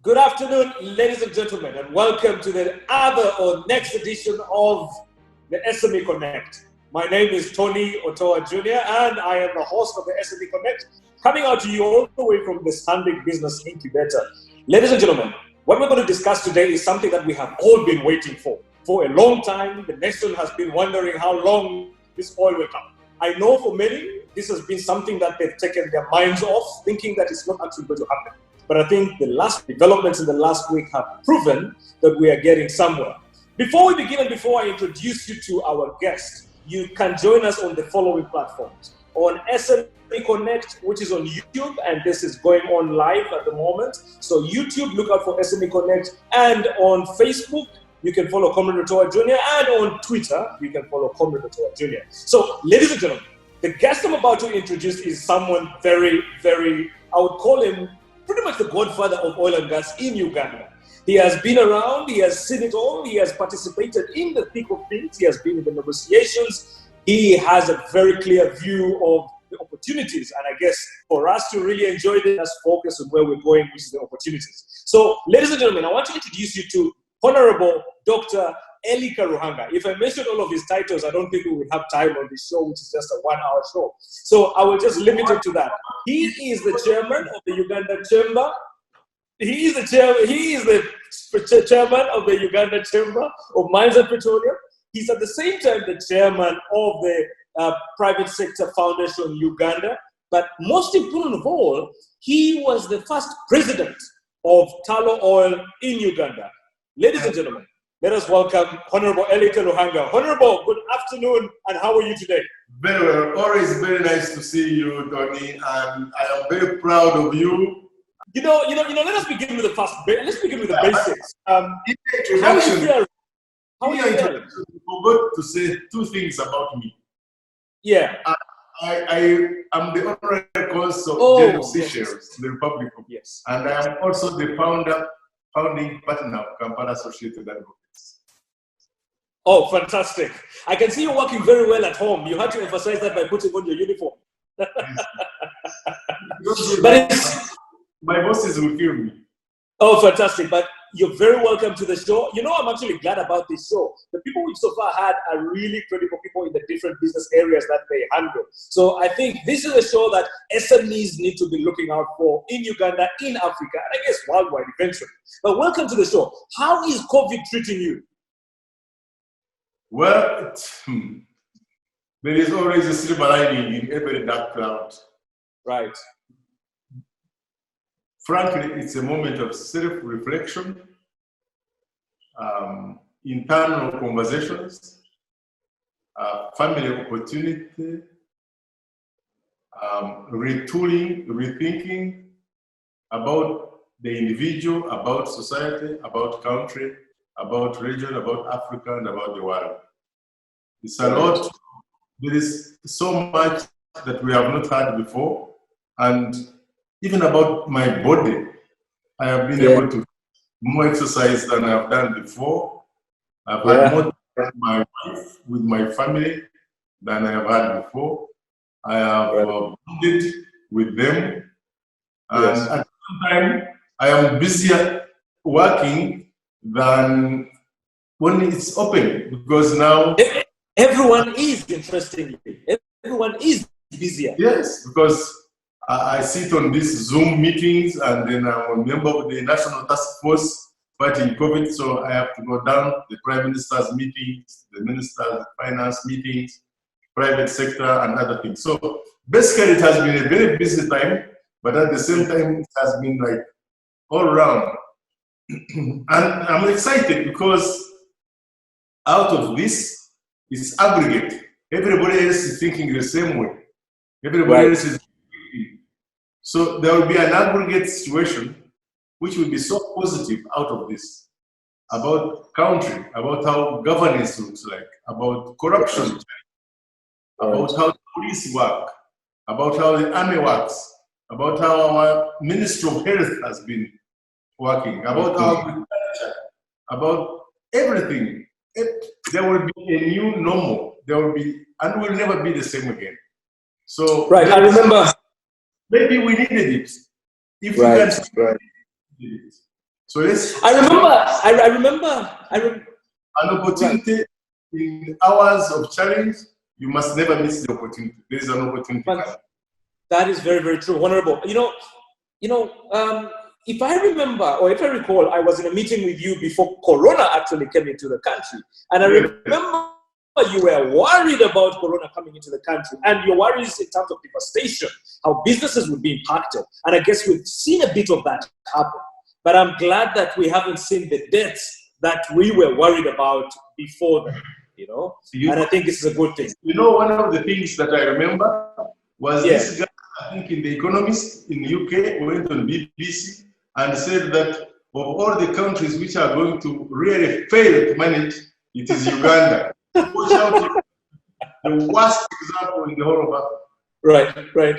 Good afternoon, ladies and gentlemen, and welcome to the other or next edition of the SME Connect. My name is Tony Otoa Jr., and I am the host of the SME Connect, coming out to you all the way from the Standing Business Incubator. Ladies and gentlemen, what we're going to discuss today is something that we have all been waiting for. For a long time, the nation has been wondering how long this oil will come. I know for many, this has been something that they've taken their minds off, thinking that it's not actually going to happen. But I think the last developments in the last week have proven that we are getting somewhere. Before we begin and before I introduce you to our guest, you can join us on the following platforms. On SME Connect, which is on YouTube, and this is going on live at the moment. So YouTube, look out for SME Connect. And on Facebook, you can follow Comrade Otoa Jr. And on Twitter, you can follow Comrade Otoa Jr. So, ladies and gentlemen, the guest I'm about to introduce is someone very, I would call him pretty much the godfather of oil and gas in Uganda. He has been around, he has seen it all, he has participated in the thick of things, he has been in the negotiations, he has a very clear view of the opportunities, and I guess for us to really enjoy this, let's focus on where we're going, which is the opportunities. So, ladies and gentlemen, I want to introduce you to Honorable Dr. Elly Karuhanga. If I mention all of his titles, I don't think we will have time on this show, which is just a 1-hour show. So I will just limit it to that. He is the chairman of the Uganda Chamber. He is the chairman of the Uganda Chamber of Mines and Petroleum. He's at the same time the chairman of the Private Sector Foundation Uganda. But most important of all, he was the first president of Tullow Oil in Uganda. Ladies and gentlemen, let us welcome Honorable Elly Karuhanga. Honorable, good afternoon, and how are you today? Very well. Always very nice to see you, Tony, and I am very proud of you. You know. Let us begin with the first. Let's begin with the basics. In the introduction, how are you feeling? You forgot to say two things about me. Yeah. I am the honorary consul of Seychelles, the Republic of. Yes. And I am also the founding partner of Kampala Associated Advocates. Oh, fantastic. I can see you working very well at home. You had to emphasize that by putting on your uniform. But my bosses will kill me. Oh, fantastic. But you're very welcome to the show. You know, I'm actually glad about this show. The people we've so far had are really credible people in the different business areas that they handle. So I think this is a show that SMEs need to be looking out for in Uganda, in Africa, and I guess worldwide eventually. But welcome to the show. How is COVID treating you? Well, there is always a silver lining in every dark cloud. Right. Frankly, it's a moment of self-reflection, internal conversations, family opportunity, retooling, rethinking about the individual, about society, about country, about region, about Africa, and about the world. It's a lot. There is so much that we have not had before, and even about my body, I have been able to do more exercise than I've done before. I've had more time with my wife, with my family, than I have had before. I have bonded with them. And at the same time, I am busier working than when it's open, because now everyone is, interestingly, everyone is busier. Yes, because I sit on these Zoom meetings, and then I'm a member of the National Task Force fighting COVID, so I have to go down the Prime Minister's meetings, the Minister's Finance meetings, private sector, and other things. So basically, it has been a very busy time, but at the same time, it has been like all around. And I'm excited because out of this, it's aggregate. Everybody else is thinking the same way. Everybody else is. So there will be an aggregate situation which will be so positive out of this, about country, about how governance looks like, about corruption, about how the police work, about how the army works, about how our Ministry of Health has been working, about our agriculture, about everything. There will be a new normal. There will be, and will never be the same again. So I remember. Maybe we needed it. If we can, So let's. I remember. An opportunity in hours of challenge, you must never miss the opportunity. There is an opportunity. That is very, very true, Honorable. If I remember, or if I recall, I was in a meeting with you before Corona actually came into the country. And I remember you were worried about Corona coming into the country and your worries in terms of devastation, how businesses would be impacted. And I guess we've seen a bit of that happen. But I'm glad that we haven't seen the deaths that we were worried about before then, and I think this is a good thing. One of the things that I remember was this guy, I think in The Economist in the UK, went on BBC and said that of all the countries which are going to really fail to manage, it is Uganda. Watch out, the worst example in the whole of Africa. Right.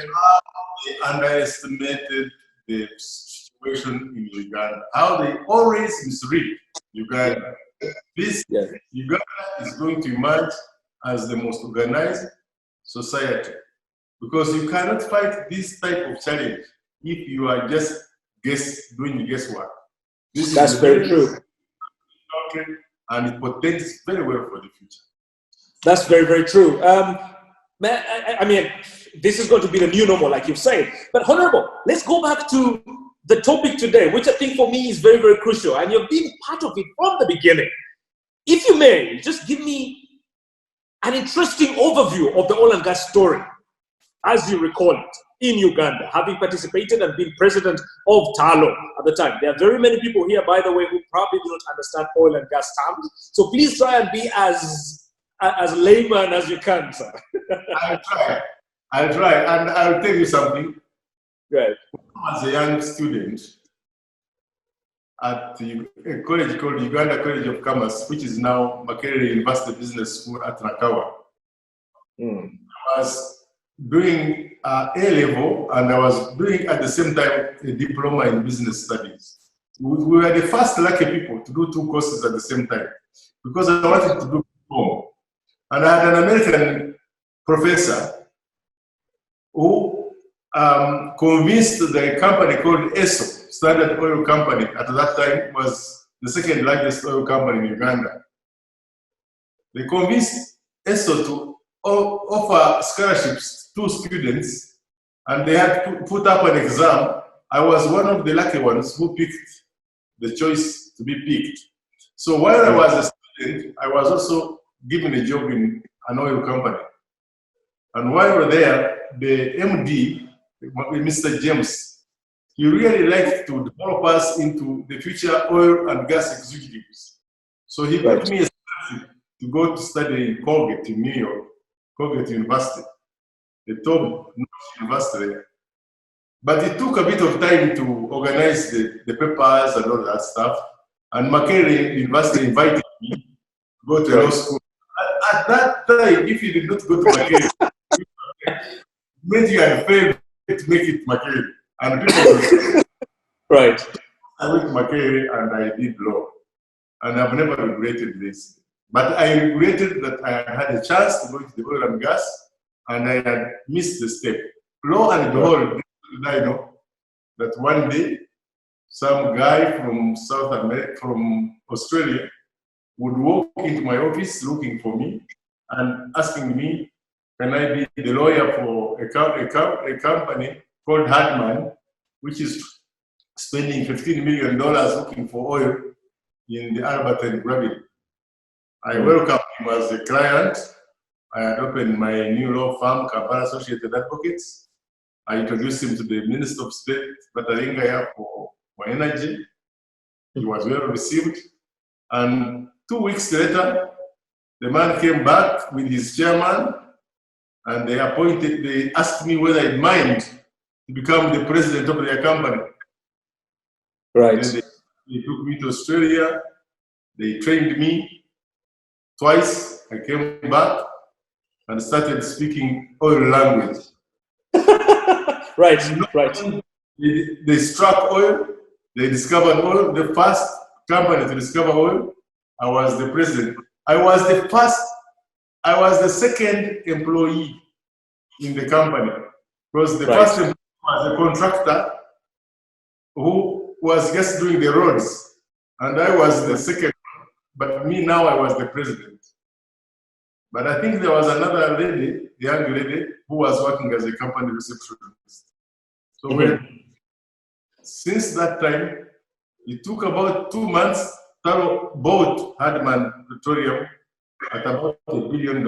They underestimated the situation in Uganda. How they always misread Uganda. Uganda is going to emerge as the most organized society because you cannot fight this type of challenge if you are just doing guesswork. That's very true. And it portends very well for the future. That's very, very true. I mean, this is going to be the new normal, like you've said. But Honorable, let's go back to the topic today, which I think for me is very, very crucial. And you've been part of it from the beginning. If you may, just give me an interesting overview of the oil and gas story, as you recall it, in Uganda, having participated and been president of Tullow at the time. There are very many people here, by the way, who probably do not understand oil and gas terms. So please try and be as layman as you can, sir. I'll try. And I'll tell you something. Right. As a young student at a college called Uganda College of Commerce, which is now Makerere University Business School at Nakawa. I was doing A-level and I was doing at the same time a diploma in business studies. We were the first lucky people to do 2 courses at the same time because I wanted to do home. And I had an American professor who convinced the company called ESO, Standard Oil Company, at that time was the second largest oil company in Uganda. They convinced ESO to offer scholarships to students, and they had to put up an exam. I was one of the lucky ones who picked the choice to be picked. So while I was a student, I was also given a job in an oil company. And while we were there, the MD, Mr. James, he really liked to develop us into the future oil and gas executives. So he got me a scholarship to go to study in Colgate in New York, Colgate University, the top university there. But it took a bit of time to organize the papers and all that stuff. And Makerere University invited me to go to law school. At that time, if you did not go to Makerere, it meant you had failed to make it Makerere. And people right. I went to Makerere and I did law. And I've never regretted this. But I regretted that I had a chance to go to the oil and gas and I had missed the step. Lo and behold, I know that one day some guy from South America, from Australia, would walk into my office looking for me and asking me, can I be the lawyer for a company called Hartman, which is spending $15 million looking for oil in the Albert and Gravity. I welcomed him as a client. I had opened my new law firm, Kampala Associated Advocates. I introduced him to the Minister of State, Bataringaya, for energy. He was well received. And 2 weeks later, the man came back with his chairman and they asked me whether I'd mind to become the president of their company. Right. They took me to Australia. They trained me twice. I came back and started speaking oil language. Right. They struck oil. They discovered oil. The first company to discover oil, I was the president. I was the second employee in the company. Because the first employee was a contractor who was just doing the roads, and I was the second. But me now, I was the president. But I think there was another lady, young lady, who was working as a company receptionist. So since that time, it took about 2 months. Tullow bought Hardman Petroleum at about $1 billion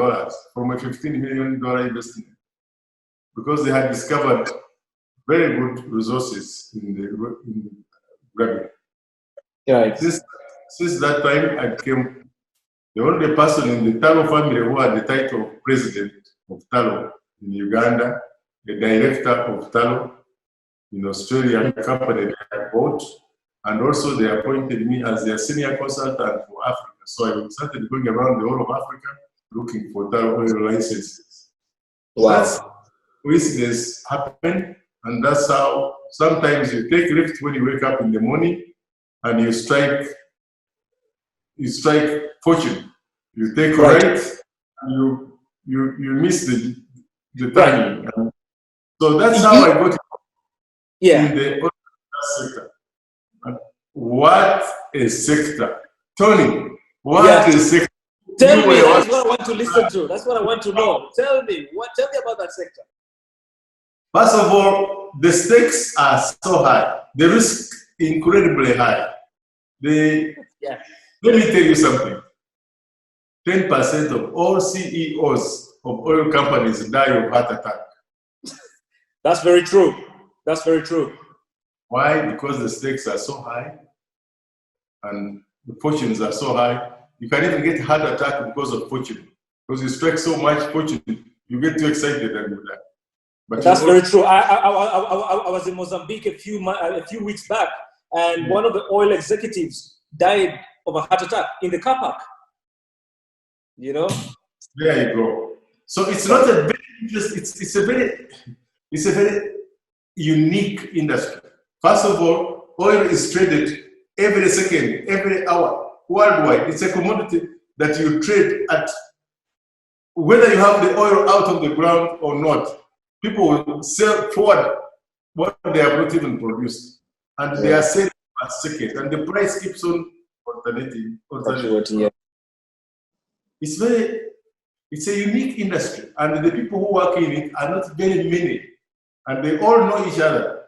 from a $15 million investment, because they had discovered very good resources in the gravel. Right. Since that time, I became the only person in the Tullow family who had the title of president of Tullow in Uganda, the director of Tullow in Australia, a company that I bought, and also they appointed me as their senior consultant for Africa. So I started going around the whole of Africa looking for Tullow oil licenses. Wow. That's coincidence happened, and that's how sometimes you take lift when you wake up in the morning and you strike fortune. You take right, and you miss the timing. Right. So that's how I got in the oil sector. And what a sector. Tony, what a sector. Tell me, that's what I want to listen to. That's what I want to know. Tell me about that sector. First of all, the stakes are so high. The risk incredibly high. Let me tell you something. 10% of all CEOs of oil companies die of heart attack. That's very true. That's very true. Why? Because the stakes are so high and the fortunes are so high. You can even get heart attack because of fortune. Because you strike so much fortune, you get too excited and you die. But that's very true. I was in Mozambique a few weeks back, and one of the oil executives died of a heart attack in the car park. You know? There you go. So it's not a very it's a very unique industry. First of all, oil is traded every second, every hour, worldwide. It's a commodity that you trade at, whether you have the oil out of the ground or not. People will sell forward what they have not even produced, and they are selling per second, and the price keeps on alternating. It's a unique industry, and the people who work in it are not very many, and they all know each other,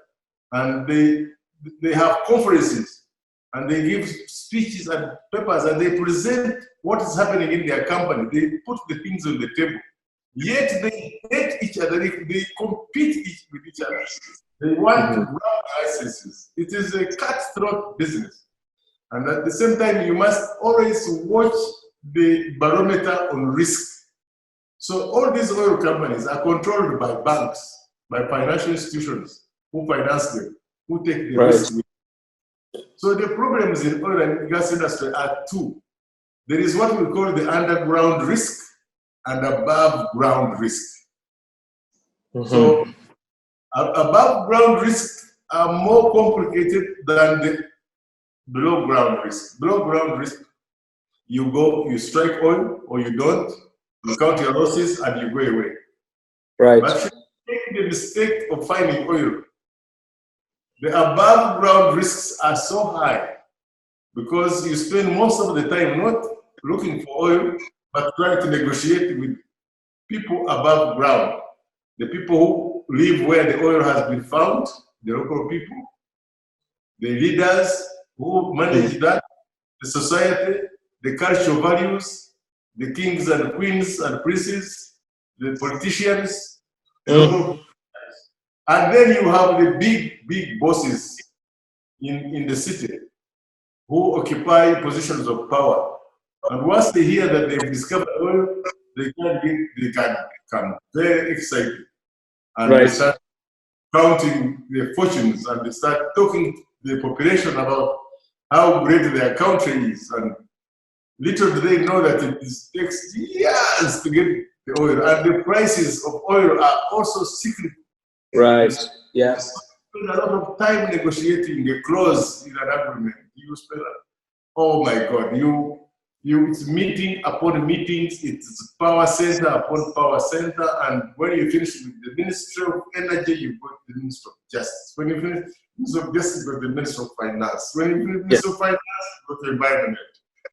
and they have conferences, and they give speeches and papers, and they present what is happening in their company. They put the things on the table. Yet they hate each other, they compete with each other. They want to grab licenses. It is a cutthroat business. And at the same time, you must always watch the barometer on risk. So all these oil companies are controlled by banks, by financial institutions who finance them, who take the risk. So the problems in oil and gas industry are two. There is what we call the underground risk and above ground risk. So above ground risks are more complicated than the below ground risk. Below ground risk, you go, you strike oil or you don't, you count your losses and you go away. Right. But if you make the mistake of finding oil, the above ground risks are so high because you spend most of the time not looking for oil, but trying to negotiate with people above ground, the people who live where the oil has been found, the local people, the leaders who manage that, the society, the cultural values, the kings and queens and princes, the politicians, and then you have the big bosses in the city who occupy positions of power. And once they hear that they've discovered oil, they can become very excited. And they start counting their fortunes, and they start talking to the population about how great their country is. And little do they know that it takes years to get the oil. And the prices of oil are also secret. Right, yes. You spend a lot of time negotiating a clause in an agreement. You spend, oh my God, it's meeting upon meetings, it's power center upon power center, and when you finish with the Ministry of Energy, you go to the Ministry of Justice. When you finish, So just go to the Ministry of Finance. When you finish Ministry of Finance, you go to environment.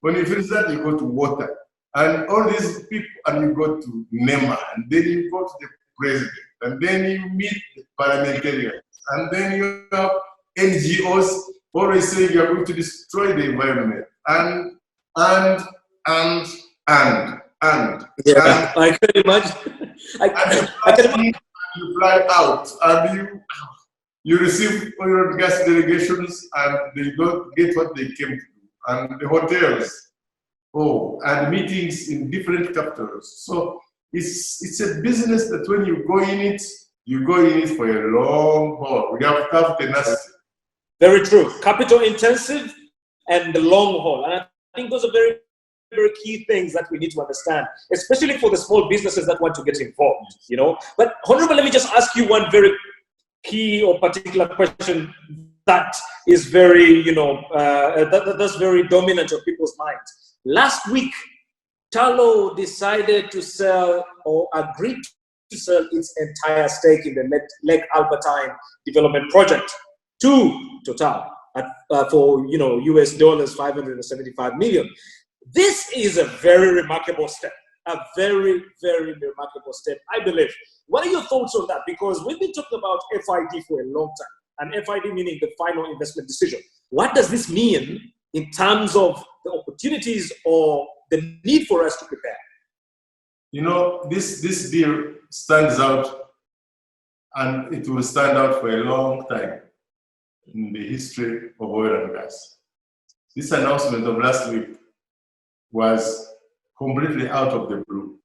When you finish that, you go to water. And all these people, and you go to NEMA, and then you go to the president, and then you meet the parliamentarians, and then you have NGOs always saying you are going to destroy the environment. And. Yeah, I can imagine. I can imagine. You fly out, and you receive oil and gas delegations, and they don't get what they came to do. And the hotels, and meetings in different capitals. So it's a business that when you go in it for a long haul. We have to have tenacity. Very true. Capital intensive and the long haul. And I think those are very, very key things that we need to understand, especially for the small businesses that want to get involved, But Honorable, let me just ask you one very key or particular question that is very, that's very dominant on people's minds. Last week, Tullow decided to sell or agreed to sell its entire stake in the Lake Albertine development project to Total for US dollars 575 million. This is a very remarkable step. A very, very remarkable step, I believe. What are your thoughts on that? Because we've been talking about FID for a long time, and FID meaning the final investment decision. What does this mean in terms of the opportunities or the need for us to prepare? This deal stands out, and it will stand out for a long time in the history of oil and gas. This announcement of last week was completely out of the blue.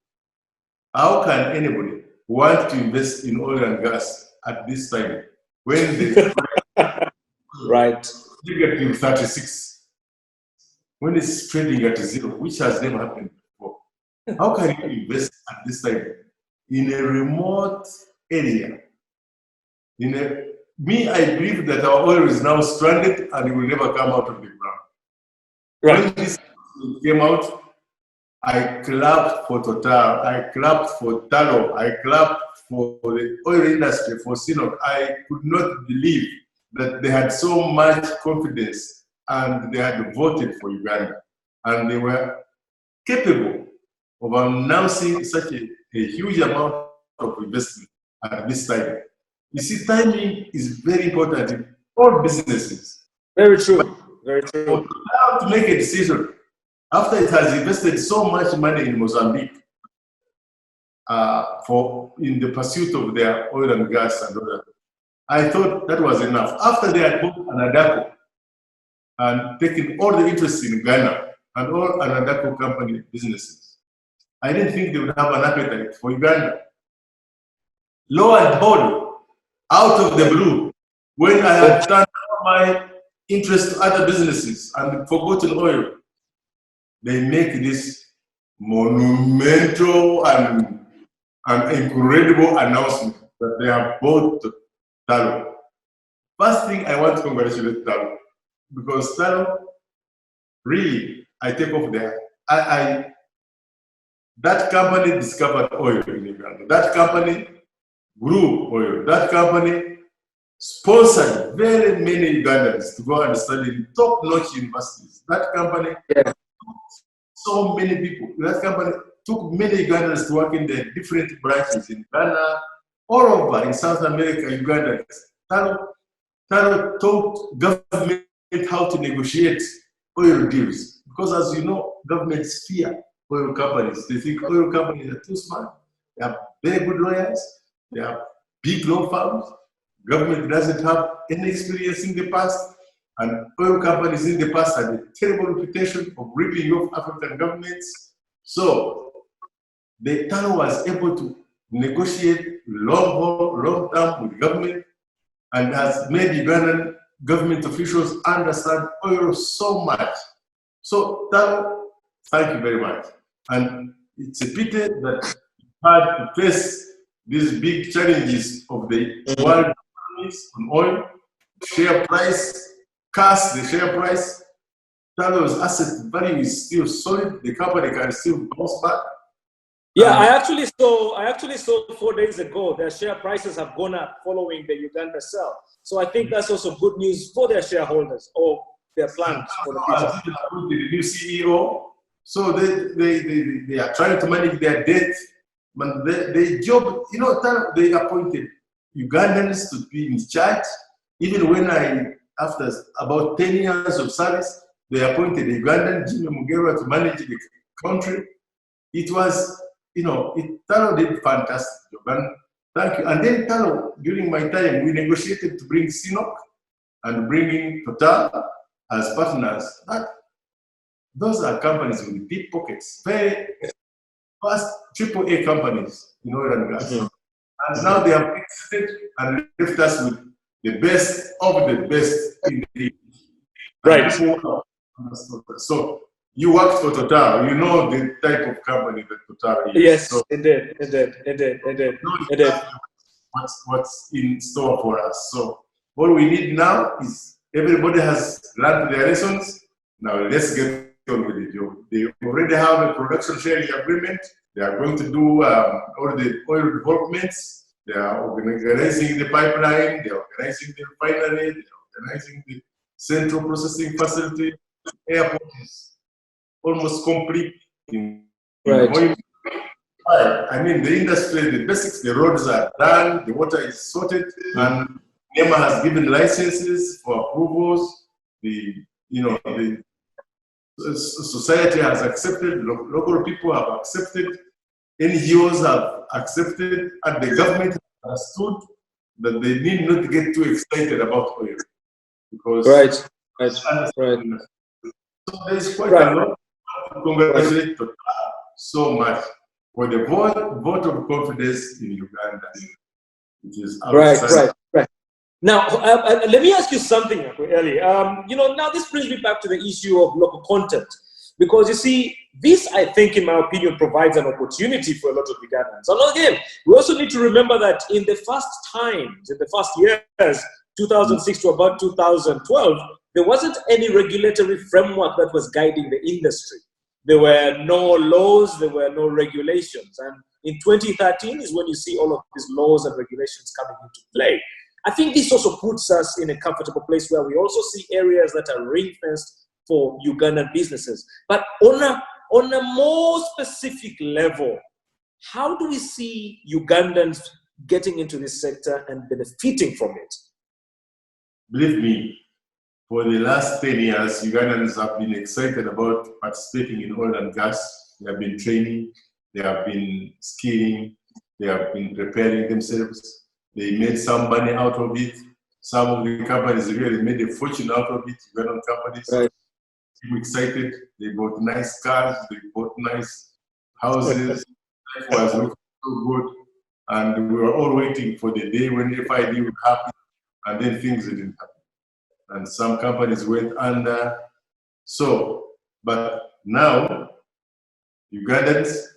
How can anybody want to invest in oil and gas at this time when the right negative 36, when it's trading at zero, which has never happened before? How can you invest at this time in a remote area? I believe that our oil is now stranded and it will never come out of the ground. Right. When this came out, I clapped for Total, I clapped for Tullow, I clapped for the oil industry, for CNOOC. I could not believe that they had so much confidence and they had voted for Uganda. And they were capable of announcing such a huge amount of investment at this time. You see, timing is very important in all businesses. Very true. Very true. Now to make a decision after it has invested so much money in Mozambique in the pursuit of their oil and gas and all that, I thought that was enough. After they had bought Anadaco and taken all the interest in Ghana and all Anadaco company businesses, I didn't think they would have an appetite for Uganda. Lo and behold, out of the blue, when I had turned my interest to other businesses and forgotten oil, they make this monumental and incredible announcement that they have bought Tullow. First thing, I want to congratulate Tullow, because Tullow, really, I take off there. That company discovered oil in Uganda. That company grew oil. That company sponsored very many Ugandans to go and study in top-notch universities. That company so many people. That company took many Ugandans to work in the different branches in Ghana, all over in South America, Ugandans. Tullow taught government how to negotiate oil deals. Because as you know, governments fear oil companies. They think oil companies are too smart. They have very good lawyers. They have big law firms. Government doesn't have any experience in the past. And oil companies in the past had a terrible reputation of ripping off African governments. So the Tullow was able to negotiate long term with government and has made Ugandan government officials understand oil so much. So Tullow, thank you very much. And it's a pity that you had to face these big challenges of the world economies on oil, share price, cast the share price. Tullow's asset value is still solid. The company can still bounce back. Yeah, I actually saw 4 days ago their share prices have gone up following the Uganda sell. So I think that's also good news for their shareholders or their plans for the future. The new CEO, so they are trying to manage their debt, but they job, you know, they appointed Ugandans to be in charge. Even when after about 10 years of service, they appointed Ugandan Jimmy Mugera to manage the country. It was, you know, Tullow did fantastic job, and thank you. And then Tullow, during my time, we negotiated to bring Sinok and bringing Total as partners. But those are companies with deep pockets, very fast AAA companies in oil and gas. And now they have exited and left us with the best of the best in the Right. So you worked for Total, you know the type of company that Total is. Yes, so it did. What's in store for us. So what we need now is everybody has learned their lessons. Now let's get on with the job. They already have a production sharing agreement. They are going to do all the oil developments. They are organizing the pipeline. They are organizing the refinery. They are organizing the central processing facility. The airport is almost complete in oil. I mean, the industry, the basics, the roads are done, the water is sorted, and NEMA has given licenses for approvals. The society has accepted, local people have accepted, NGOs have accepted, and the government has understood that they need not to get too excited about oil. Because so there's quite a lot to congratulate Total so much for the vote of confidence in Uganda, which is outside. Right. Now, let me ask you something, Elly. You know, now this brings me back to the issue of local content, because you see, this, I think, in my opinion, provides an opportunity for a lot of Ugandans. And again, we also need to remember that in the first years, 2006 to about 2012, there wasn't any regulatory framework that was guiding the industry. There were no laws, there were no regulations. And in 2013 is when you see all of these laws and regulations coming into play. I think this also puts us in a comfortable place where we also see areas that are ring-fenced for Ugandan businesses. But on a more specific level, how do we see Ugandans getting into this sector and benefiting from it? Believe me, for the last 10 years, Ugandans have been excited about participating in oil and gas. They have been training, they have been skiing, they have been preparing themselves. They made some money out of it. Some of the companies really made a fortune out of it, Ugandan companies. Right. People excited. They bought nice cars, they bought nice houses. Life was looking so good. And we were all waiting for the day when FID would happen, and then things didn't happen. And some companies went under. So, but now, Ugandans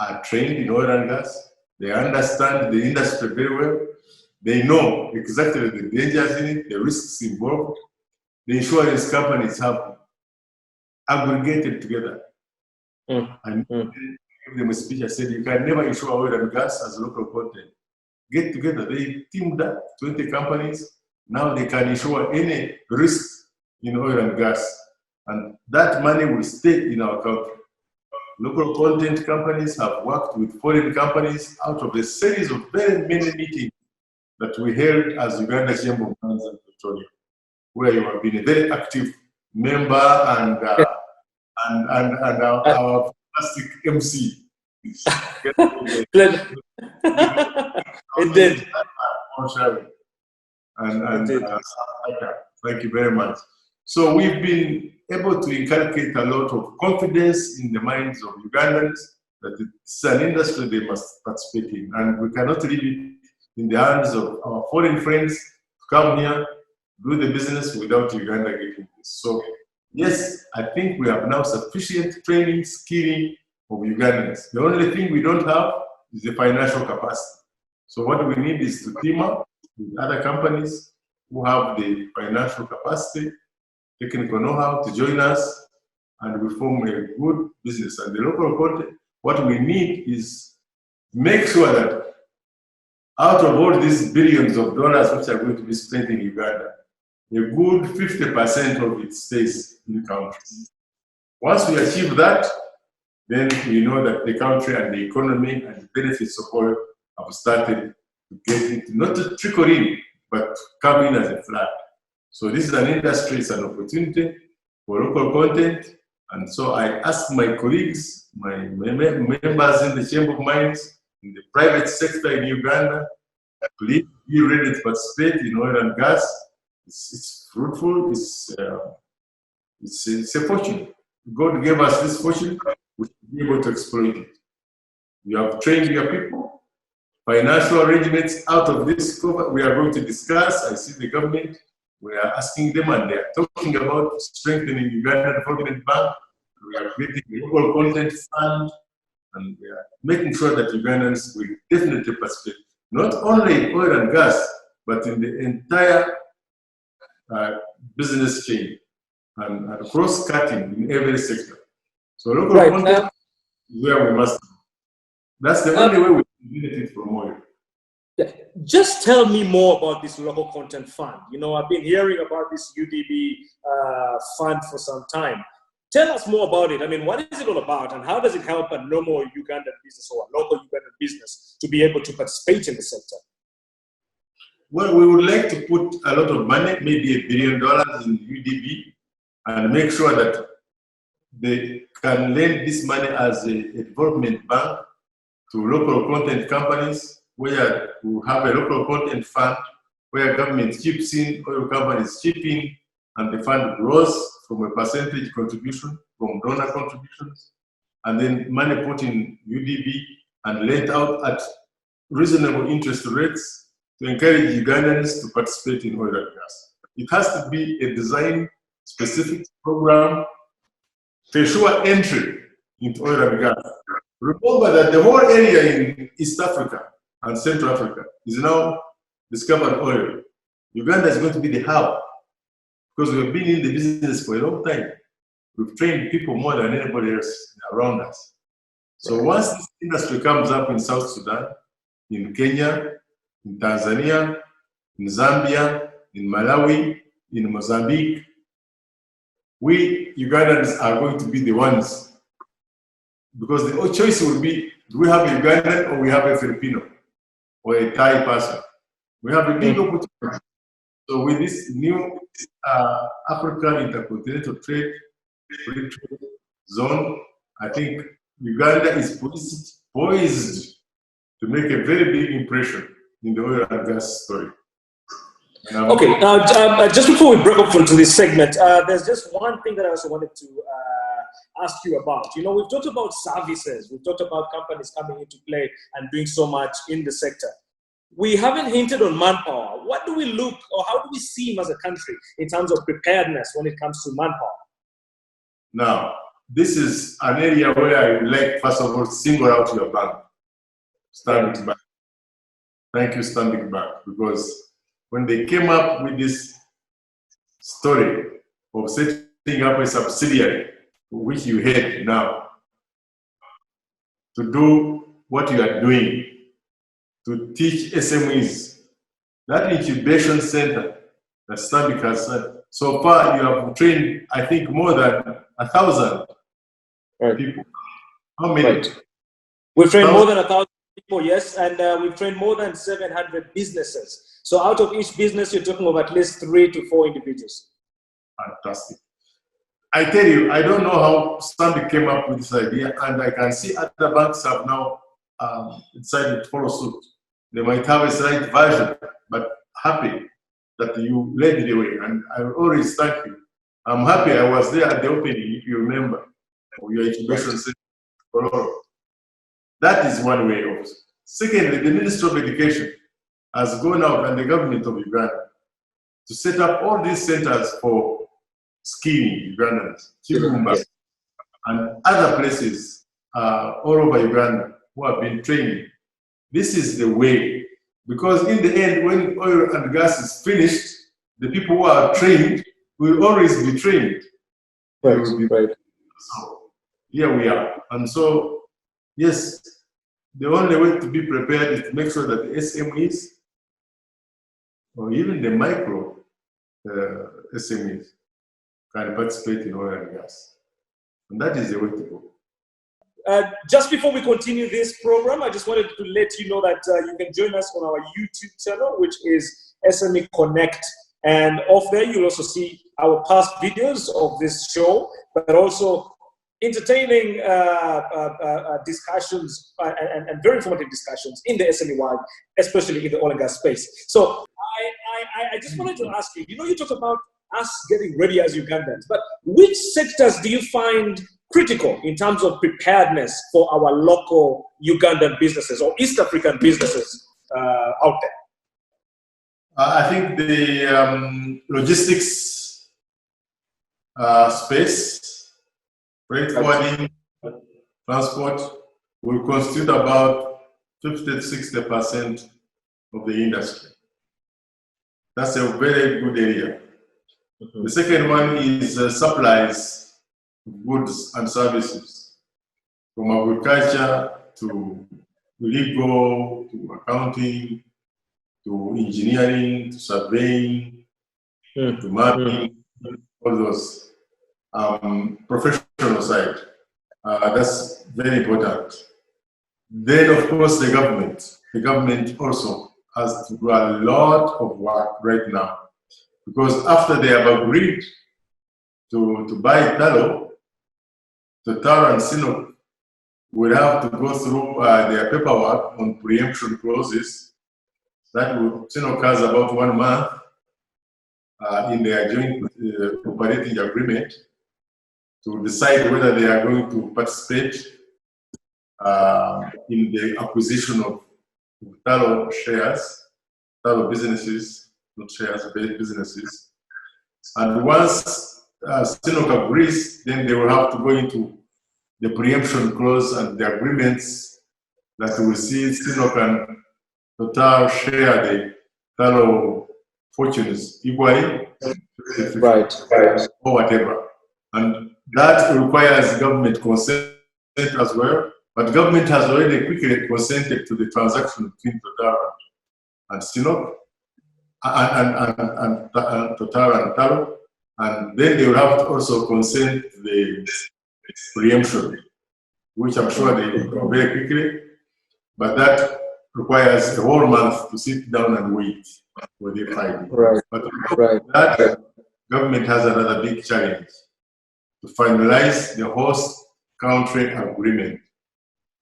are trained in oil and gas. They understand the industry very well. They know exactly the dangers in it, the risks involved. The insurance companies have aggregated together. And give them a speech. I said, you can never insure oil and gas as local content. Get together. They teamed up, 20 companies. Now they can insure any risk in oil and gas. And that money will stay in our country. Local content companies have worked with foreign companies out of a series of very many meetings that we held as Uganda Chamber of Mines and Petroleum, where you have been a very active member and our fantastic MC. It did. Thank you very much. So we've been able to inculcate a lot of confidence in the minds of Ugandans that it's an industry they must participate in, and we cannot leave it in the hands of our foreign friends to come here, do the business without Uganda getting this. So yes, I think we have now sufficient training, skilling of Ugandans. The only thing we don't have is the financial capacity. So what we need is to team up with other companies who have the financial capacity, technical know-how to join us, and we form a good business. And the local content, what we need is make sure that out of all these billions of dollars which are going to be spent in Uganda, a good 50% of it stays in the country. Once we achieve that, then we know that the country and the economy and the benefits of oil have started to get into, not to trickle in, but come in as a flood. So this is an industry, it's an opportunity for local content. And so I ask my colleagues, my members in the Chamber of Mines, in the private sector in Uganda, please be ready to participate in oil and gas. It's fruitful, it's a fortune. God gave us this fortune, we should be able to exploit it. You have trained your people. Financial arrangements out of this we are going to discuss. I see the government, we are asking them and they are talking about strengthening Uganda Development Bank. We are creating a local content fund and we are making sure that Ugandans will definitely participate, not only in oil and gas, but in the entire business chain and cross-cutting in every sector. So local content is where we must. That's the only way we can benefit from oil. Yeah. Just tell me more about this local content fund. You know, I've been hearing about this UDB fund for some time. Tell us more about it. I mean, what is it all about and how does it help a normal Ugandan business or a local Ugandan business to be able to participate in the sector? Well, we would like to put a lot of money, maybe $1 billion in UDB, and make sure that they can lend this money as a development bank to local content companies, where we have a local content fund where government chips in, oil companies chip in, and the fund grows from a percentage contribution from donor contributions, and then money put in UDB and lent out at reasonable interest rates to encourage Ugandans to participate in oil and gas. It has to be a design-specific program to ensure entry into oil and gas. Remember that the whole area in East Africa and Central Africa is now discovered oil. Uganda is going to be the hub because we've been in the business for a long time. We've trained people more than anybody else around us. So once this industry comes up in South Sudan, in Kenya, in Tanzania, in Zambia, in Malawi, in Mozambique, we Ugandans are going to be the ones, because the choice will be, do we have a Ugandan or we have a Filipino or a Thai person? We have a big opportunity. So with this new African Intercontinental Trade Free Trade Zone, I think Uganda is poised to make a very big impression in the oil and gas story. Okay, just before we break up into this segment, there's just one thing that I also wanted to ask you about. You know, we've talked about services, we've talked about companies coming into play and doing so much in the sector. We haven't hinted on manpower. What do we look, or how do we see him as a country in terms of preparedness when it comes to manpower? Now, this is an area where I would like, first of all, single out your bank, Stanbic Bank. Thank you, Stanbic Bank, because when they came up with this story of setting up a subsidiary, which you had now, to do what you are doing, to teach SMEs, that incubation center that Stanbic has said, so far you have trained, I think, more than 1,000 people. How many? Right. We've trained more than 1,000 people, yes, and we've trained more than 700 businesses. So out of each business, you're talking of at least 3 to 4 individuals. Fantastic. I tell you, I don't know how Stanbic came up with this idea, and I can see other banks have now decided to follow suit. They might have a slight version, but happy that you led the way, and I always thank you. I'm happy I was there at the opening, if you remember, of your incubation center. That is one way of. Secondly, the Ministry of Education has gone out, and the government of Uganda, to set up all these centers for skilling Ugandans, Chibumba, and other places all over Uganda who have been training. This is the way, because in the end, when oil and gas is finished, the people who are trained will always be trained. Right. So here we are. And so Yes, the only way to be prepared is to make sure that the SMEs or even the micro SMEs can participate in oil and gas. And that is the way to go. Just before we continue this program, I just wanted to let you know that you can join us on our YouTube channel, which is SME Connect. And off there, you'll also see our past videos of this show, but also entertaining discussions and very informative discussions in the SME world, especially in the oil and gas space. So I just wanted to ask you, you talk about us getting ready as Ugandans, but which sectors do you find critical in terms of preparedness for our local Ugandan businesses or East African businesses out there? I think the logistics space, freight forwarding, transport will constitute about 50 to 60% of the industry. That's a very good area. The second one is supplies, goods and services, from agriculture to legal, to accounting, to engineering, to surveying, to mapping, all those professional side. That's very important. Then, of course, the government. The government also has to do a lot of work right now, because after they have agreed to buy Tullow, Total and Sinop will have to go through their paperwork on preemption clauses. That will, Sinop has about 1 month in their joint operating agreement to decide whether they are going to participate in the acquisition of Tullow shares, Tullow businesses, not shares, but businesses. And once Sinop agrees, then they will have to go into the preemption clause and the agreements that will see Sinop and Total share the Tullow fortunes equally, right, or whatever. And that requires government consent as well. But government has already quickly consented to the transaction between Total and Sinop, and Total and Tullow. And then they will have to also consent to the preemption, which I'm sure they will go very quickly. But that requires a whole month to sit down and wait for the filing. Right. But that government has another big challenge to finalize the host country agreement.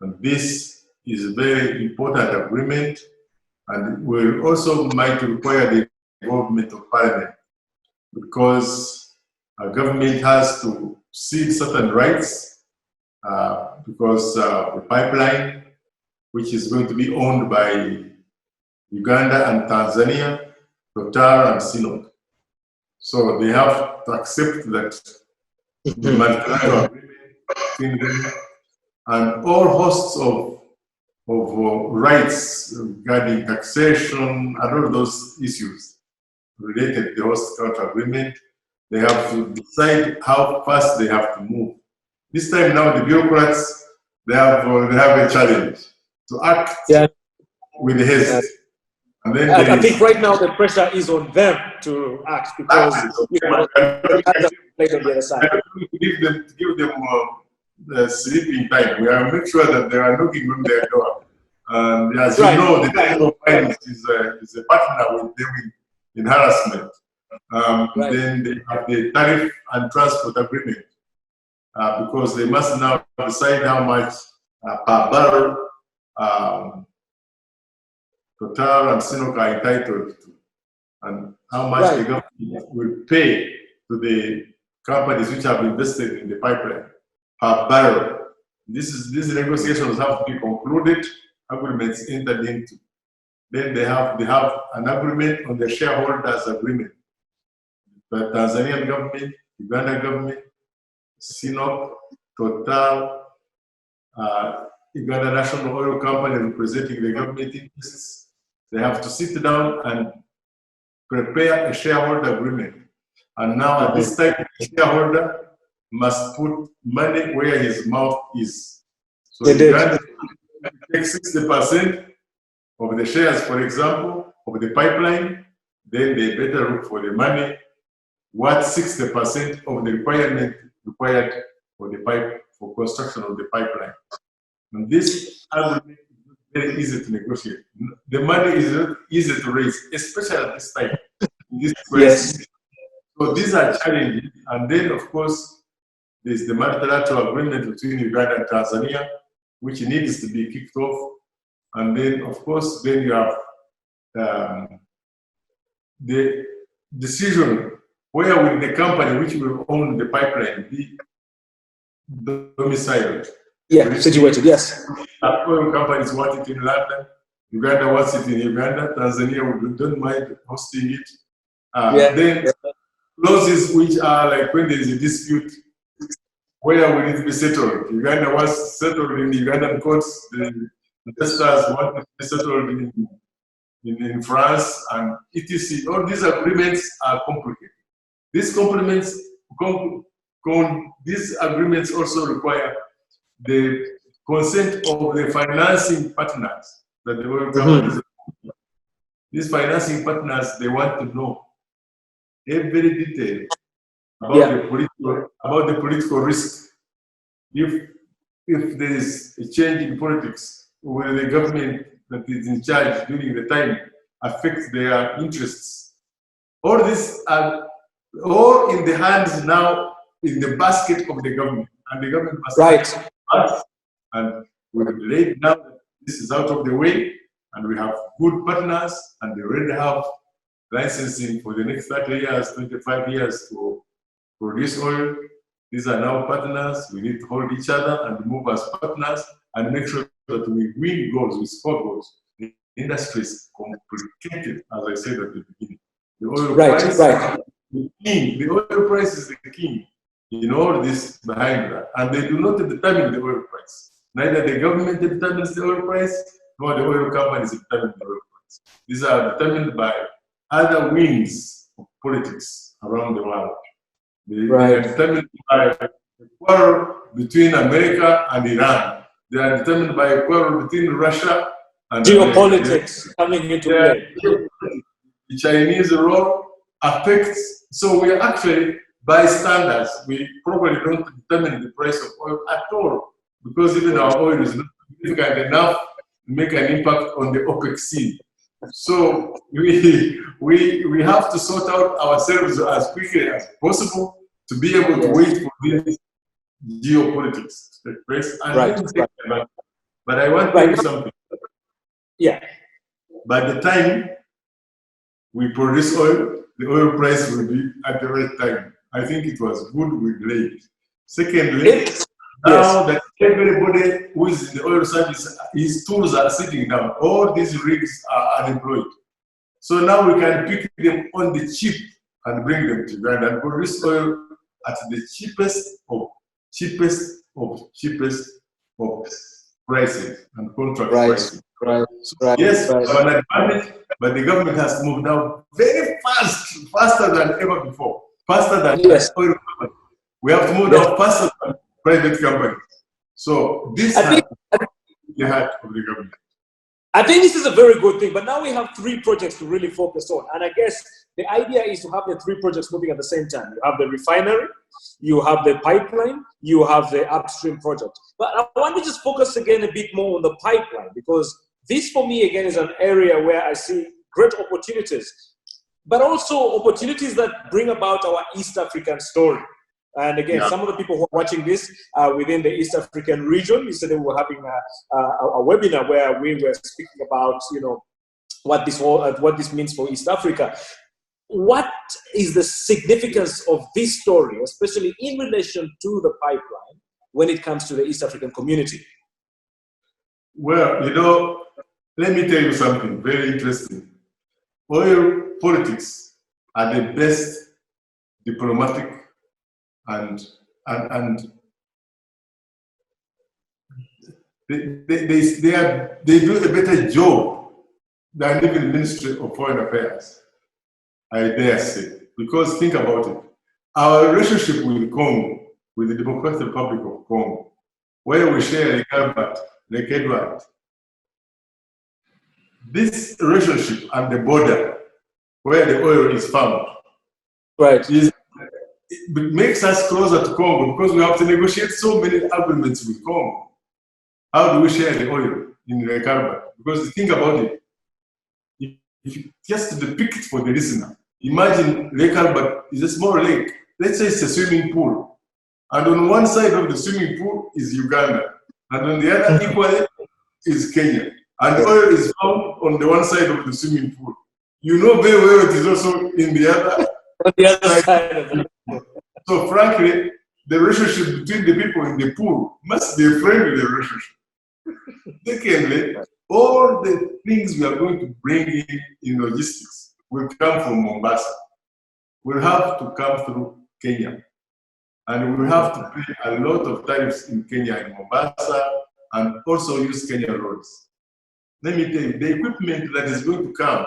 And this is a very important agreement, and will also might require the involvement of Parliament, because a government has to cede certain rights, because the pipeline, which is going to be owned by Uganda and Tanzania, Total and Sinop. So they have to accept that the multilateral agreement between them, and all hosts of rights regarding taxation and all those issues related to the host country agreement, they have to decide how fast they have to move. This time now, the bureaucrats, they have a challenge to act with haste. And then I think right now the pressure is on them to act, because on the other side. Give them the sleeping time. We are make sure that they are knocking on their door. And as you know, the National Finance is a partner with them in harassment. Then they have the tariff and transport agreement, because they must now decide how much per barrel Total and Sinop are entitled to, and how much the government will pay to the companies which have invested in the pipeline per barrel. These negotiations have to be concluded, agreements entered into. Then they have an agreement on the shareholders agreement. The Tanzanian government, Uganda government, Sinop, Total, Uganda National Oil Company representing the government interests. They have to sit down and prepare a shareholder agreement. And now at this time, the shareholder must put money where his mouth is. So Uganda takes 60% of the shares, for example, of the pipeline, then they better look for the money. What 60% of the requirement required for the pipe, for construction of the pipeline. And this argument is very easy to negotiate. The money is not easy to raise, especially at this time, in this crisis. Yes. So these are challenges. And then, of course, there's the multilateral agreement between Uganda and Tanzania, which needs to be kicked off. And then, of course, then you have the decision where will the company which will own the pipeline be domiciled. Yeah, situated, yes. Oil companies want it in London, Uganda wants it in Uganda, Tanzania don't mind hosting it. Then clauses which are like when there is a dispute, where will it be settled? Uganda was settled in Ugandan courts, the investors want to be settled in France, and etc. All these agreements are complicated. These agreements also require the consent of the financing partners that the oil companies. These financing partners, they want to know every detail about the political risk. If there is a change in politics, will the government that is in charge during the time affect their interests? All these are all in the hands now, in the basket of the government, and the government must us. And we've laid now that this is out of the way, and we have good partners, and they already have licensing for the next 30 years, 25 years to produce oil. These are now partners. We need to hold each other and move as partners and make sure that we win goals, we score goals. The industry is complicated, as I said at the beginning. The oil price, the king. The oil price is the king in all this behind that. And they do not determine the oil price. Neither the government determines the oil price, nor the oil companies determine the oil price. These are determined by other wings of politics around the world. They are determined by a quarrel between America and Iran. They are determined by a quarrel between Russia and geopolitics coming into play. The Chinese role affects, so we are actually bystanders. We probably don't determine the price of oil at all, because even our oil is not significant enough to make an impact on the OPEC scene. So we have to sort out ourselves as quickly as possible to be able to wait for this geopolitics to take place. And but I want to tell you something. Yeah. By the time we produce oil, the oil price will be at the right time. I think it was good we delayed. Secondly, now that everybody who is in the oil service, his tools are sitting down. All these rigs are unemployed. So now we can pick them on the cheap and bring them to Uganda and produce oil at the cheapest of prices and contract prices. So yes, we have an advantage, but the government has to move now very fast, faster than ever before, faster than oil company. We have to move now faster than private companies. So this is the heart of the government. I think this is a very good thing, but now we have 3 projects to really focus on. And I guess the idea is to have the 3 projects moving at the same time. You have the refinery, you have the pipeline, you have the upstream project. But I want to just focus again a bit more on the pipeline, because this for me again is an area where I see great opportunities, but also opportunities that bring about our East African story. And again, some of the people who are watching this within the East African region, yesterday we were having a webinar where we were speaking about, what this means for East Africa. What is the significance of this story, especially in relation to the pipeline, when it comes to the East African community? Well, let me tell you something very interesting. Oil politics are the best diplomatic and they do a better job than even the Ministry of Foreign Affairs, I dare say. Because think about it. Our relationship with Congo, with the Democratic Republic of Congo, where we share Lake Albert, Lake Edward. This relationship and the border where the oil is found, right, it makes us closer to Congo because we have to negotiate so many agreements with Congo. How do we share the oil in Lake Albert? Because think about it. If you just depict it for the listener, imagine Lake Albert is a small lake. Let's say it's a swimming pool. And on one side of the swimming pool is Uganda. And on the other equally is Kenya. And the oil is found on the one side of the swimming pool. You know very well it is also in the other, side of it. So frankly, the relationship between the people in the pool must be a friendly relationship. Secondly, all the things we are going to bring in logistics will come from Mombasa. We'll have to come through Kenya. And we'll have to pay a lot of tariffs in Kenya and Mombasa and also use Kenya roads. Let me tell you, the equipment that is going to come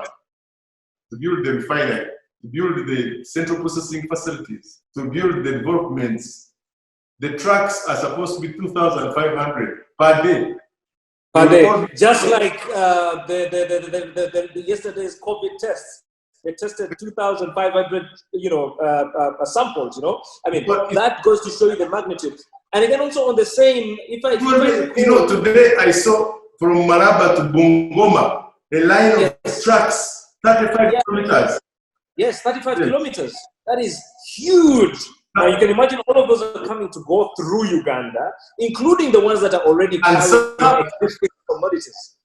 to build the refinery, to build the central processing facilities, to build the developments, the trucks are supposed to be 2,500 per day. Per day, just like yesterday's COVID tests. They tested 2,500, samples. I mean, that goes to show you the magnitude. And again, also on the same, today I saw from Maraba to Bungoma a line of trucks, 35 kilometers. Yes, 35 kilometers. That is huge. Now you can imagine all of those are coming to go through Uganda, including the ones that are already carrying existing commodities.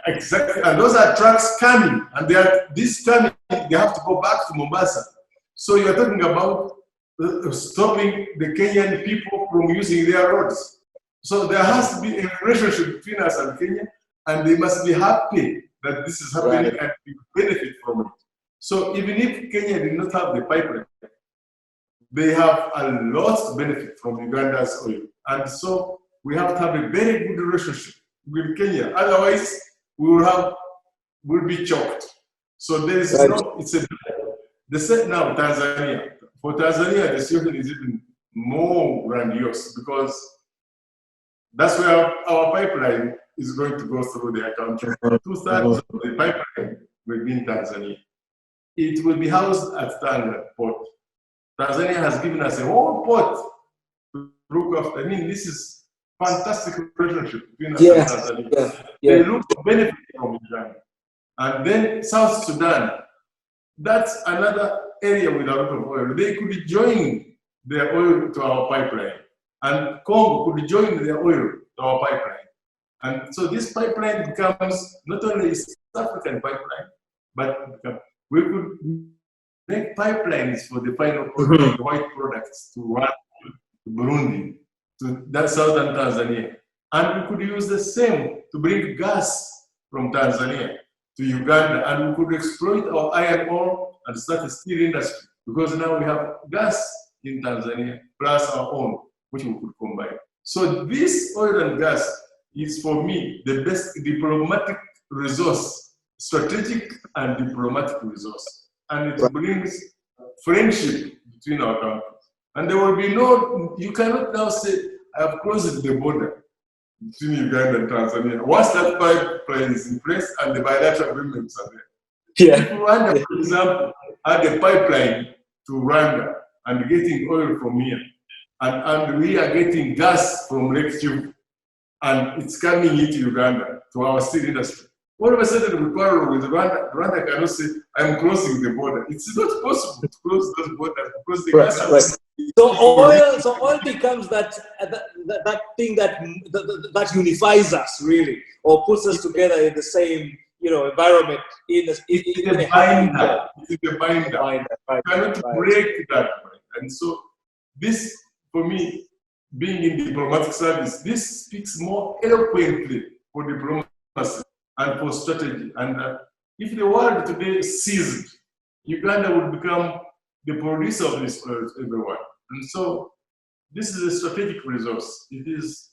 Exactly, and those are trucks coming, and they have to go back to Mombasa. So you're talking about stopping the Kenyan people from using their roads. So there has to be a relationship between us and Kenya, and they must be happy that this is happening and we benefit from it. So even if Kenya did not have the pipeline, they have a lot to benefit from Uganda's oil. And so we have to have a very good relationship with Kenya. Otherwise, we'll be choked. So there is the set now Tanzania. For Tanzania, the situation is even more grandiose because that's where our pipeline is going to go through their country. 2/3 of the pipeline will be in Tanzania. It will be housed at Tanga port. Tanzania has given us a whole port to look after. I mean, this is fantastic relationship between us and Tanzania. They look to benefit from Uganda. And then South Sudan, that's another area with a lot of oil. They could join their oil to our pipeline. And Congo could join their oil to our pipeline. And so this pipeline becomes not only a East African pipeline, but we could make pipelines for the final product, the white products, to run to Burundi, to that southern Tanzania. And we could use the same to bring gas from Tanzania to Uganda, and we could exploit our iron ore and start a steel industry, because now we have gas in Tanzania, plus our own, which we could combine. So this oil and gas is, for me, the best diplomatic resource, strategic and diplomatic resource. And it brings friendship between our countries. And there will be you cannot now say, I have closed the border between Uganda and Tanzania. Once that pipeline is in place and the bilateral agreements are there. If Rwanda, for example, had a pipeline to Rwanda and getting oil from here, and we are getting gas from Lake Kivu, and it's coming into Uganda to our steel industry. All of a sudden, we quarrel with Rwanda. Rwanda cannot say, I'm closing the border. It's not possible to close those borders because the gas. So oil becomes that thing that unifies us, really, or puts us together in the same environment. It's a binder. It's a binder. You cannot break that. And so this, for me, being in diplomatic service, this speaks more eloquently for diplomacy and for strategy. And if the world today seized, Uganda would become the producer of this oil to everyone. And so this is a strategic resource. It is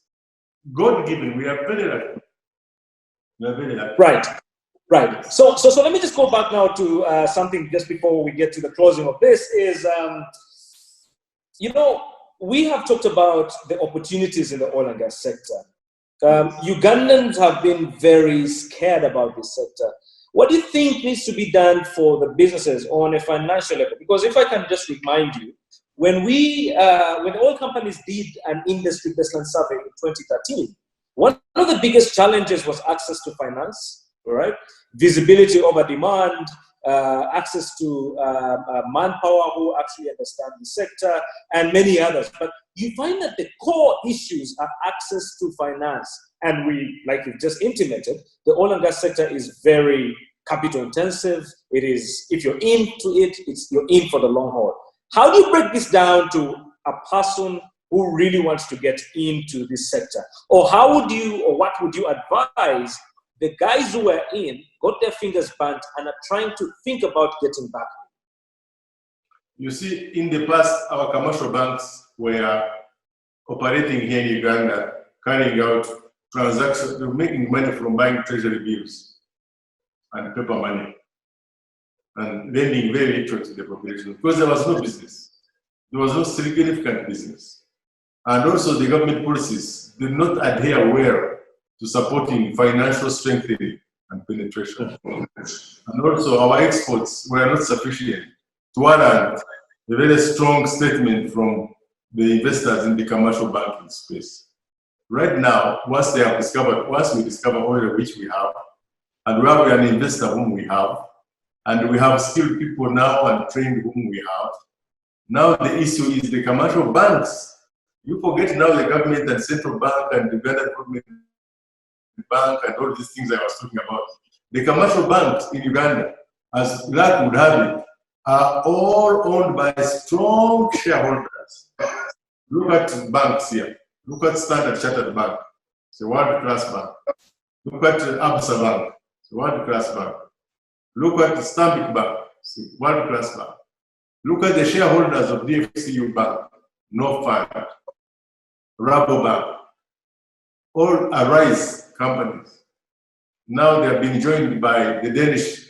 God-given. We are very lucky. We are very lucky. Right. So let me just go back now to something just before we get to the closing of this is, we have talked about the opportunities in the oil and gas sector. Ugandans have been very scared about this sector. What do you think needs to be done for the businesses on a financial level? Because if I can just remind you, when oil companies did an industry baseline survey in 2013, one of the biggest challenges was access to finance, right? Visibility over demand, access to manpower who actually understand the sector, and many others. But you find that the core issues are access to finance. And we, like you've just intimated, the oil and gas sector is very capital intensive. It is, if you're into it, you're in for the long haul. How do you break this down to a person who really wants to get into this sector? Or what would you advise the guys who are in, got their fingers burnt, and are trying to think about getting back? You see, in the past, our commercial banks were operating here in Uganda, carrying out transactions, making money from buying treasury bills and paper money, and lending very little to the population because there was no business. There was no significant business. And also the government policies did not adhere well to supporting financial strengthening and penetration. And also our exports were not sufficient to warrant a very strong statement from the investors in the commercial banking space. Right now, once we discover oil which we have, and we have an investor whom we have, and we have skilled people now and trained whom we have, now the issue is the commercial banks. You forget now the government and central bank and the Uganda government bank and all these things I was talking about. The commercial banks in Uganda, as luck would have it, are all owned by strong shareholders. Look at banks here. Look at Standard Chartered Bank. It's a world-class bank. Look at Absa Bank. It's a world-class bank. Look at Stanbic Bank. It's a world-class bank. Look at the shareholders of DFCU Bank, Northfire, Rabobank, all Arise companies. Now they are being joined by the Danish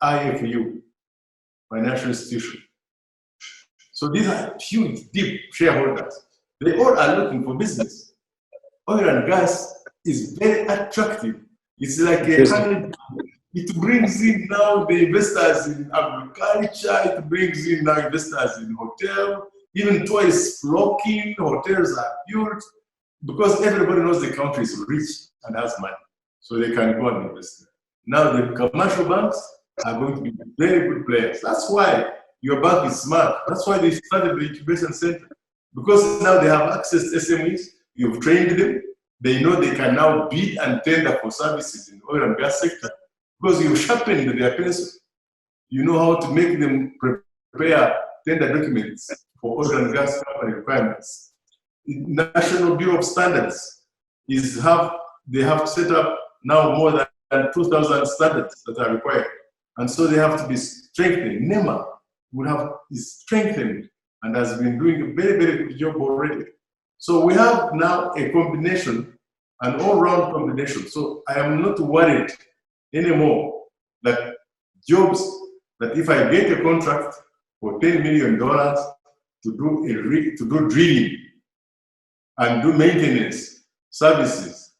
IFU, financial institution. So these are huge, deep shareholders. They all are looking for business. Oil and gas is very attractive. It's like it brings in now the investors in agriculture, it brings in now investors in hotel, even tourists flocking, hotels are built, because everybody knows the country is rich and has money, so they can go and invest. Now the commercial banks are going to be very good players. That's why your bank is smart. That's why they started the incubation center, because now they have access to SMEs, you've trained them, they know they can now bid and tender for services in the oil and gas sector, because you've sharpened their pencil. You know how to make them prepare tender documents for oil and gas company requirements. The National Bureau of Standards they have set up now more than 2,000 standards that are required. And so they have to be strengthened. NEMA is strengthened and has been doing a very, very good job already. So we have now a combination, an all-round combination. So I am not worried anymore that jobs, that if I get a contract for $10 million to do drilling and do maintenance services,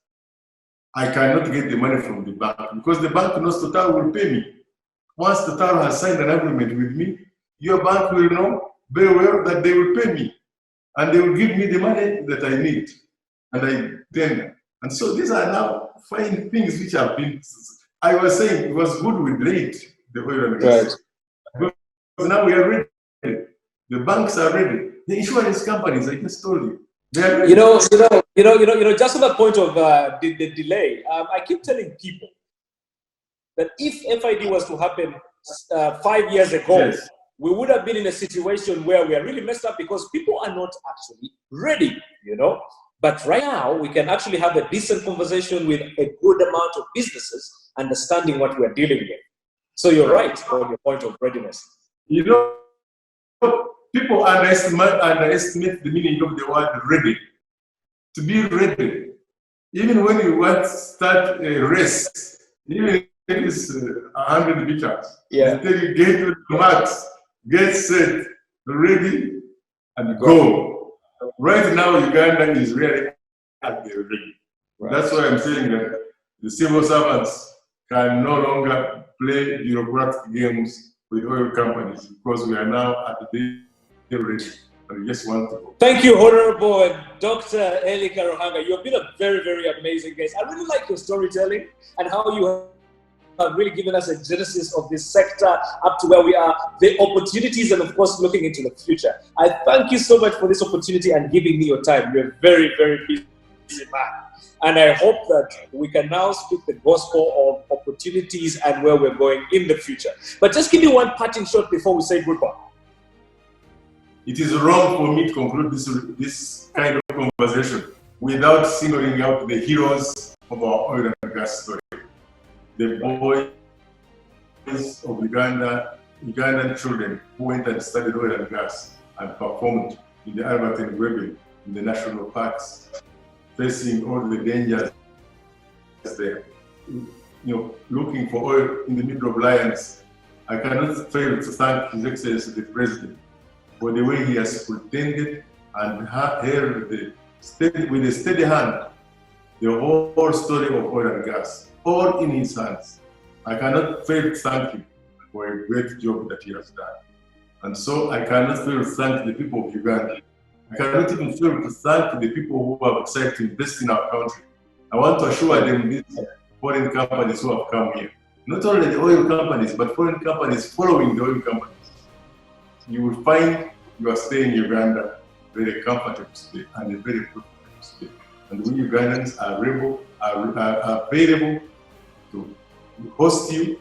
I cannot get the money from the bank, because the bank knows Total will pay me. Once Total has signed an agreement with me, your bank will know very well that they will pay me, and they will give me the money that I need, and I tender. And so these are now fine things which have been. I was saying it was good we delayed the oil and gas. Right. Because now we are ready. The banks are ready. The insurance companies, I just told you, they are ready. Just on the point of the delay, I keep telling people that if FID was to happen 5 years ago, yes, we would have been in a situation where we are really messed up, because people are not actually ready, But right now, we can actually have a decent conversation with a good amount of businesses understanding what we're dealing with. So you're right on your point of readiness. People underestimate the meaning of the word ready. To be ready. Even when you want to start a race, even if it's 100 meters, yeah, until you get to the max, get set, ready, and go. right now, Uganda is really at the ring. Right. That's why I'm saying that the civil servants can no longer play bureaucratic games with oil companies because we are now at the ready. And we just want to go. Thank you, Honorable Dr. Elly Karuhanga. You've been a very, very amazing guest. I really like your storytelling and how you have really given us a genesis of this sector up to where we are, the opportunities, and of course, looking into the future. I thank you so much for this opportunity and giving me your time. You're a very, very busy man. And I hope that we can now speak the gospel of opportunities and where we're going in the future. But just give me one parting shot before we say goodbye. It is wrong for me to conclude this kind of conversation without singling out the heroes of our oil and gas story. The boys of Ugandan children who went and studied oil and gas and performed in the Albert and Weber in the national parks, facing all the dangers there, looking for oil in the middle of lions. I cannot fail to thank His Excellency the President for the way he has pretended and held with a steady hand the whole story of oil and gas, all in his hands. I cannot fail to thank him for a great job that he has done. And so I cannot fail to thank the people of Uganda. I cannot even fail to thank the people who have decided to invest in our country. I want to assure them these foreign companies who have come here. Not only the oil companies, but foreign companies following the oil companies. You will find you are staying in Uganda very comfortable today and very profitable today. And we Ugandans are available to host you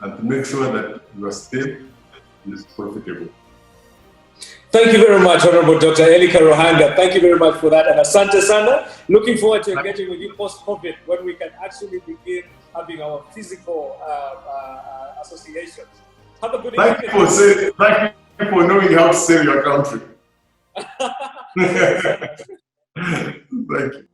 and to make sure that your stay is profitable. Thank you very much, Honorable Dr. Elly Karuhanga. Thank you very much for that. And Asante Sana, looking forward to engaging with you post-COVID when we can actually begin having our physical associations. Have a good evening. Thank you for knowing how to save your country. Thank you.